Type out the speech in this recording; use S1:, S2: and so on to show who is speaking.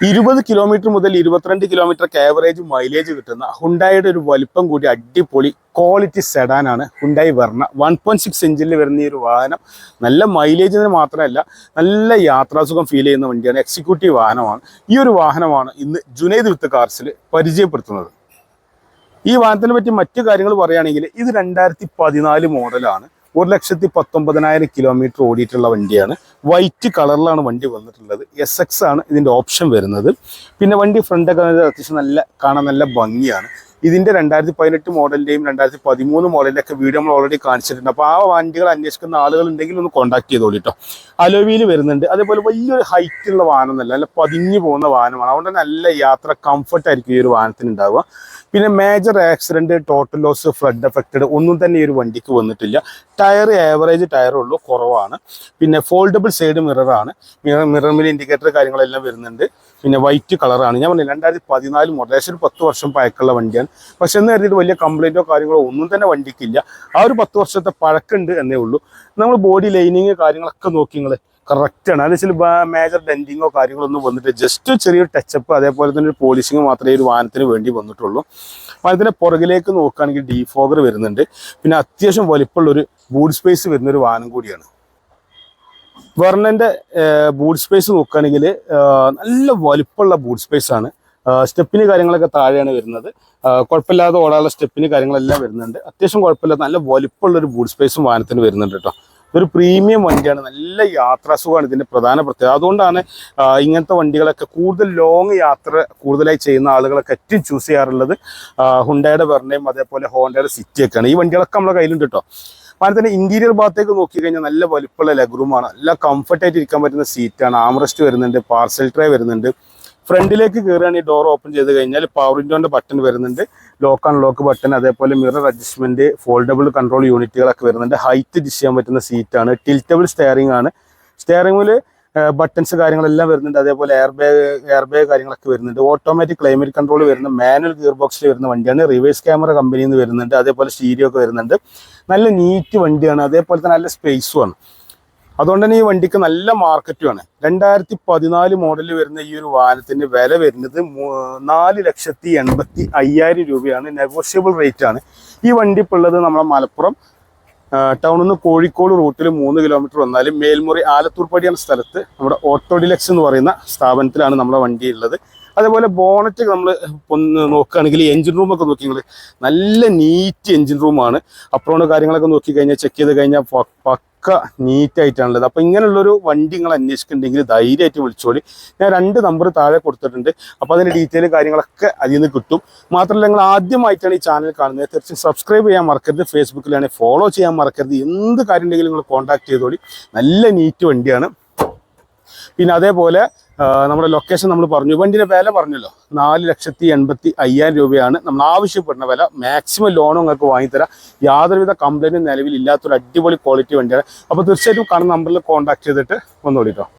S1: 20 kilometre മുതൽ 22 kilometre average mileage കിട്ടുന്ന ഹുണ്ടായുടെ ഒരു വലിപ്പം കൂടി അടിപൊളി ക്വാളിറ്റി സെഡാനാണ് ഹുണ്ടായി വെർണ. 1.6 ഇഞ്ചിൽ വരുന്ന ഈ ഒരു വാഹനം നല്ല മൈലേജിന് മാത്രമല്ല നല്ല യാത്രാസുഖം ഫീൽ ചെയ്യുന്ന വണ്ടിയാണ്. എക്സിക്യൂട്ടീവ് വാഹനമാണ്. ഈ ഒരു വാഹനമാണ് ഇന്ന് ജുനൈദ് വിത്ത് കാർസിൽ പരിചയപ്പെടുത്തുന്നത്. ഈ വാഹനത്തിനെ പറ്റി മറ്റു കാര്യങ്ങൾ പറയുകയാണെങ്കിൽ ഇത് 2014 മോഡലാണ്. 1,19,000 കിലോമീറ്റർ ഓടിയിട്ടുള്ള വണ്ടിയാണ്. വൈറ്റ് കളറിലാണ് വണ്ടി വന്നിട്ടുള്ളത്. SX ആണ് ഇതിൻ്റെ ഓപ്ഷൻ വരുന്നത്. പിന്നെ വണ്ടി ഫ്രണ്ടൊക്കെ അത്യാവശ്യം കാണാൻ നല്ല ഭംഗിയാണ്. ഇതിൻ്റെ 2018 മോഡലിൻ്റെയും 2013 മോഡലിൻ്റെ ഒക്കെ വീഡിയോ നമ്മൾ ഓൾറെഡി കാണിച്ചിട്ടുണ്ട്. അപ്പോൾ ആ വണ്ടികൾ അന്വേഷിക്കുന്ന ആളുകൾ ഉണ്ടെങ്കിൽ ഒന്ന് കോൺടാക്ട് ചെയ്തോളൂ കേട്ടോ. അലോവിയിൽ വരുന്നുണ്ട്. അതേപോലെ വലിയൊരു ഹൈറ്റുള്ള വാഹനമൊന്നുമല്ല, നല്ല പതിഞ്ഞു പോകുന്ന വാഹനമാണ്. അതുകൊണ്ട് നല്ല യാത്ര കംഫർട്ടായിരിക്കും ഈ ഒരു വാഹനത്തിന് ഉണ്ടാവുക. പിന്നെ major accident, total loss, flood affected ഒന്നും തന്നെ ഈ ഒരു വണ്ടിക്ക് വന്നിട്ടില്ല. ടയർ ആവറേജ് ടയറുള്ളൂ, കുറവാണ്. പിന്നെ ഫോൾഡബിൾ സൈഡ് മിററാണ്. മിററിൽ ഇൻഡിക്കേറ്റർ കാര്യങ്ങളെല്ലാം വരുന്നുണ്ട്. പിന്നെ വൈറ്റ് കളറാണ്. ഞാൻ പറഞ്ഞില്ല 2014 മോഡൽ, ഏകദേശം ഒരു 10 വർഷം പഴക്കമുള്ള വണ്ടിയാണ്. പക്ഷെ എന്ന് കരുതിയിട്ട് വലിയ കംപ്ലൈൻറ്റോ കാര്യങ്ങളോ ഒന്നും തന്നെ വണ്ടിക്കില്ല. ആ ഒരു 10 വർഷത്തെ പഴക്കമുണ്ട് എന്നേ ഉള്ളൂ. നമ്മൾ ബോഡി ലൈനിങ് കാര്യങ്ങളൊക്കെ നോക്കി നിങ്ങൾ കറക്റ്റാണ്. അതിൽ ചില മേജർ ഡെൻറ്റിങ്ങോ കാര്യങ്ങളോ ഒന്നും വന്നിട്ട് ജസ്റ്റ് ചെറിയൊരു ടച്ചപ്പ്, അതേപോലെ തന്നെ ഒരു പോളിഷിങ് മാത്രമേ ഒരു വാഹനത്തിന് വേണ്ടി വന്നിട്ടുള്ളൂ. വാഹനത്തിൻ്റെ പുറകിലേക്ക് നോക്കുകയാണെങ്കിൽ ഡീഫോഗർ വരുന്നുണ്ട്. പിന്നെ അത്യാവശ്യം വലിപ്പമുള്ളൊരു ബൂട്ട് സ്പേസ് വരുന്നൊരു വാഹനം കൂടിയാണ്. വെർണൻ്റെ ബൂട്ട് സ്പേസ് നോക്കുകയാണെങ്കിൽ നല്ല വലിപ്പമുള്ള ബൂട്ട് സ്പേസ് ആണ്. സ്റ്റെപ്പിന് കാര്യങ്ങളൊക്കെ താഴെയാണ് വരുന്നത്. കുഴപ്പമില്ലാതെ ഓടാനുള്ള സ്റ്റെപ്പിന് കാര്യങ്ങളെല്ലാം വരുന്നുണ്ട്. അത്യാവശ്യം കുഴപ്പമില്ലാത്ത നല്ല വലിപ്പമുള്ളൊരു ബൂട്ട് സ്പേസും വാഹനത്തിന് വരുന്നുണ്ട് കേട്ടോ. ഇതൊരു പ്രീമിയം വണ്ടിയാണ്. നല്ല യാത്രാസുഖമാണ് ഇതിൻ്റെ പ്രധാന പ്രത്യേകത. അതുകൊണ്ടാണ് ഇങ്ങനത്തെ വണ്ടികളൊക്കെ കൂടുതൽ ലോങ് യാത്ര കൂടുതലായി ചെയ്യുന്ന ആളുകളൊക്കെ ഏറ്റവും ചൂസ് ചെയ്യാറുള്ളത് ഹുണ്ടായുടെ വെർണയും അതേപോലെ ഹോണ്ടയുടെ സിറ്റിയൊക്കെയാണ്. ഈ വണ്ടികളൊക്കെ നമ്മുടെ കയ്യിലുണ്ട് കേട്ടോ. വാഹനത്തിൻ്റെ ഇൻറ്റീരിയർ ഭാഗത്തേക്ക് നോക്കിക്കഴിഞ്ഞാൽ നല്ല വലിപ്പമുള്ള ലെഗ്രൂമാണ്. നല്ല കംഫർട്ടായിട്ട് ഇരിക്കാൻ പറ്റുന്ന സീറ്റാണ്. ആംറസ്റ്റ് വരുന്നുണ്ട്, പാർസൽ ട്രേ വരുന്നുണ്ട്. ഫ്രണ്ടിലേക്ക് കയറുകയാണെങ്കിൽ ഡോർ ഓപ്പൺ ചെയ്ത് കഴിഞ്ഞാൽ പവർ വിൻഡോൻ്റെ ബട്ടൺ വരുന്നുണ്ട്, ലോക്ക് അൺലോക്ക് ബട്ടൺ, അതേപോലെ മിറർ അഡ്ജസ്റ്റ്മെൻറ്റ്, ഫോൾഡബിൾ കൺട്രോൾ യൂണിറ്റുകളൊക്കെ വരുന്നുണ്ട്. ഹൈറ്റ് അഡ്ജസ്റ്റ് ചെയ്യാൻ പറ്റുന്ന സീറ്റാണ്. ടിൽറ്റബിൾ സ്റ്റെയറിംഗ് ആണ്. സ്റ്റെയറിംഗിൽ ബട്ടൺസ് കാര്യങ്ങളെല്ലാം വരുന്നുണ്ട്. അതേപോലെ എയർ ബാഗ് കാര്യങ്ങളൊക്കെ വരുന്നുണ്ട്. ഓട്ടോമാറ്റിക് ക്ലൈമറ്റ് കൺട്രോൾ വരുന്ന മാനുവൽ ഗിയർ ബോക്സിൽ വരുന്ന വണ്ടിയാണ്. റിവേഴ്സ് ക്യാമറ കമ്പനിയിൽ നിന്ന് വരുന്നുണ്ട്. അതേപോലെ സ്റ്റീരിയോ ഒക്കെ വരുന്നുണ്ട്. നല്ല നീറ്റ് വണ്ടിയാണ്. അതേപോലെ തന്നെ നല്ല സ്പേസുമാണ്. അതുകൊണ്ട് തന്നെ ഈ വണ്ടിക്ക് നല്ല മാർക്കറ്റുമാണ്. 2014 മോഡലിൽ വരുന്ന ഈ ഒരു വാഹനത്തിൻ്റെ വില വരുന്നത് 4,85,000 രൂപയാണ്. നെഗോഷ്യബിൾ റേറ്റ് ആണ്. ഈ വണ്ടി ഇപ്പോൾ ഉള്ളത് നമ്മളെ മലപ്പുറം ടൗണിൽ നിന്ന് കോഴിക്കോട് റൂട്ടിൽ 3 കിലോമീറ്റർ വന്നാലും മേൽമുറി ആലത്തൂർപ്പടി എന്ന സ്ഥലത്ത് നമ്മുടെ ഓട്ടോ ഡിലക്സ് എന്ന് പറയുന്ന സ്ഥാപനത്തിലാണ് നമ്മുടെ വണ്ടി ഉള്ളത്. അതേപോലെ ബോണറ്റ് നമ്മൾ ഒന്ന് നോക്കുകയാണെങ്കിൽ എഞ്ചിൻ റൂമൊക്കെ നോക്കി നിങ്ങൾ നല്ല നീറ്റ് എഞ്ചിൻ റൂമാണ്. അപ്രോണ് കാര്യങ്ങളൊക്കെ നോക്കി കഴിഞ്ഞാൽ ചെക്ക് ചെയ്ത് കഴിഞ്ഞാൽ പക്ക നീറ്റായിട്ടാണുള്ളത്. അപ്പോൾ ഇങ്ങനെയുള്ളൊരു വണ്ടി നിങ്ങൾ അന്വേഷിക്കുന്നുണ്ടെങ്കിൽ ധൈര്യമായിട്ട് വിളിച്ചോളി. ഞാൻ 2 നമ്പർ താഴെ കൊടുത്തിട്ടുണ്ട്. അപ്പോൾ അതിൻ്റെ ഡീറ്റെയിൽ കാര്യങ്ങളൊക്കെ അതിൽ നിന്ന് കിട്ടും. മാത്രമല്ല നിങ്ങൾ ആദ്യമായിട്ടാണ് ഈ ചാനൽ കാണുന്നത്, തീർച്ചയായും സബ്സ്ക്രൈബ് ചെയ്യാൻ മറക്കരുത്. ഫേസ്ബുക്കിലാണെങ്കിൽ ഫോളോ ചെയ്യാൻ മറക്കരുത്. എന്ത് കാര്യം ഉണ്ടെങ്കിലും നിങ്ങൾ കോൺടാക്ട് ചെയ്തോളി. നല്ല നീറ്റ് വണ്ടിയാണ്. പിന്നെ അതേപോലെ നമ്മുടെ ലൊക്കേഷൻ നമ്മൾ പറഞ്ഞു. വണ്ടിയുടെ വില പറഞ്ഞല്ലോ, 4,85,000 രൂപയാണ് നമ്മൾ ആവശ്യപ്പെടുന്ന വില. മാക്സിമം ലോണും നിങ്ങൾക്ക് വാങ്ങിത്തരാം. യാതൊരുവിധ കംപ്ലൈൻറ്റും നിലവിൽ ഇല്ലാത്തൊരു അടിപൊളി ക്വാളിറ്റി വണ്ടിയാണ്. അപ്പോൾ തീർച്ചയായിട്ടും കാണുന്ന നമ്പറിൽ കോൺടാക്ട് ചെയ്തിട്ട് വന്നോളിട്ടോ.